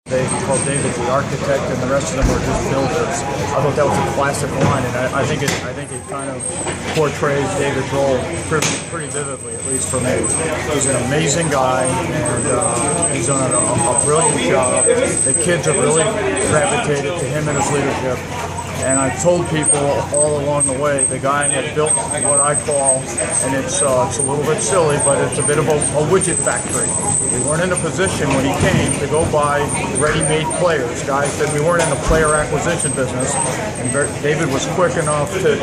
He called David the architect, and the rest of them were just builders. I thought that was a classic line, and I think it kind of portrays David's role pretty vividly, at least for me. He's an amazing guy, and he's done a brilliant job. The kids have really gravitated to him and his leadership. And I told people all along the way, the guy had built what I call, and it's a little bit silly, but it's a bit of a widget factory. We weren't in a position when he came to go buy ready-made players, guys, that we weren't in the player acquisition business. And David was quick enough to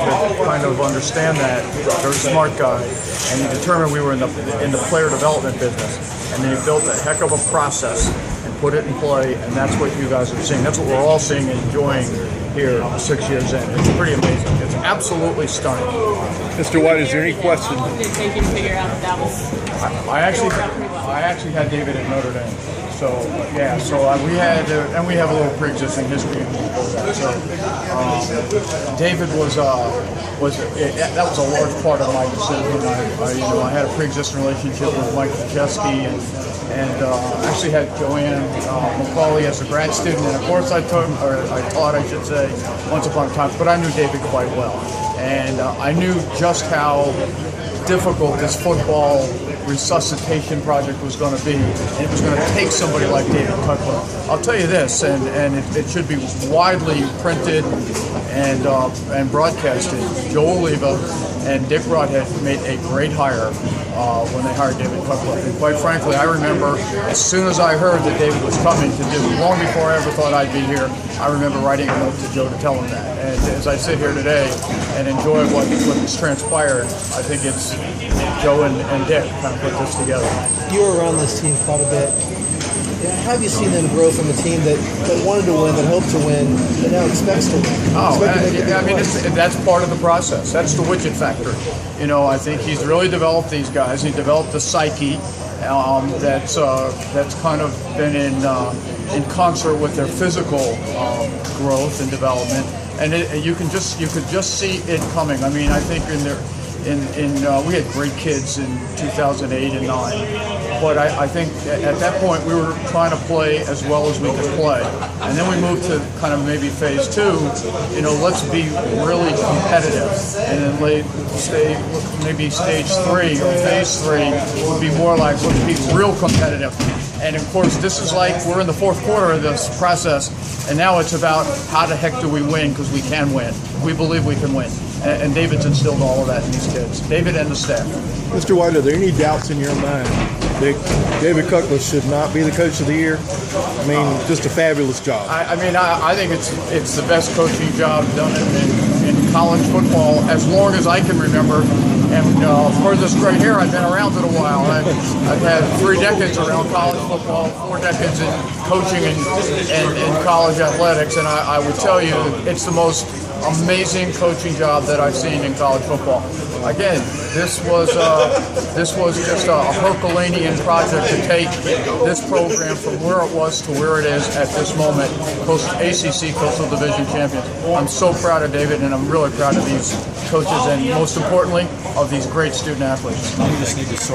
kind of understand that. Very smart guy, and he determined we were in the player development business. And then he built a heck of a process and put it in play, and that's what you guys are seeing. That's what we're all seeing and enjoying here 6 years in. It's pretty amazing. It's absolutely stunning. Mr. White, is there any question? How long did it take you to figure out that was? I actually had David at Notre Dame. So yeah, we had and we have a little pre-existing history. So David was that was a large part of my decision. I had a pre-existing relationship with Mike Krzyzewski and actually had Joanne McCauley as a grad student, and of course I taught, I should say, once upon a time. But I knew David quite well, and I knew just how difficult this football resuscitation project was going to be, and it was going to take somebody like David Cutcliffe. I'll tell you this, and it should be widely printed and broadcasted. Joe Oliva and Dick Rodhead made a great hire when they hired David Cutcliffe. And quite frankly, I remember as soon as I heard that David was coming to do, long before I ever thought I'd be here, I remember writing a note to Joe to tell him that. And as I sit here today and enjoy what's transpired, I think it's Joe and Dick kind of put this together. You were around this team quite a bit. How have you seen them grow from a team that wanted to win, that hoped to win, that now expects to win? That's part of the process. That's the widget factory. I think he's really developed these guys. He developed the psyche that's kind of been in concert with their physical growth and development, and you could just see it coming. I mean, I think we had great kids in 2008 and 9, but I think at that point we were trying to play as well as we could play, and then we moved to kind of maybe phase 2. Let's be really competitive, and then maybe stage 3 or phase 3 would be more like let's be real competitive. And of course, this is like we're in the fourth quarter of this process, and now it's about how the heck do we win, because we can win. We believe we can win. And David's instilled all of that in these kids. David and the staff. Mr. White, are there any doubts in your mind that David Cutcliffe should not be the coach of the year? I mean, just a fabulous job. I think it's the best coaching job done in college football as long as I can remember. And for this gray hair, I've been around it a while. I've had 3 decades around college football, 4 decades in coaching and in college athletics, and I would tell you it's the most amazing coaching job that I've seen in college football. Again, this was just a Herculean project to take this program from where it was to where it is at this moment, ACC Coastal Division champions. I'm so proud of David, and I'm really proud of these coaches, and most importantly, of these great student athletes.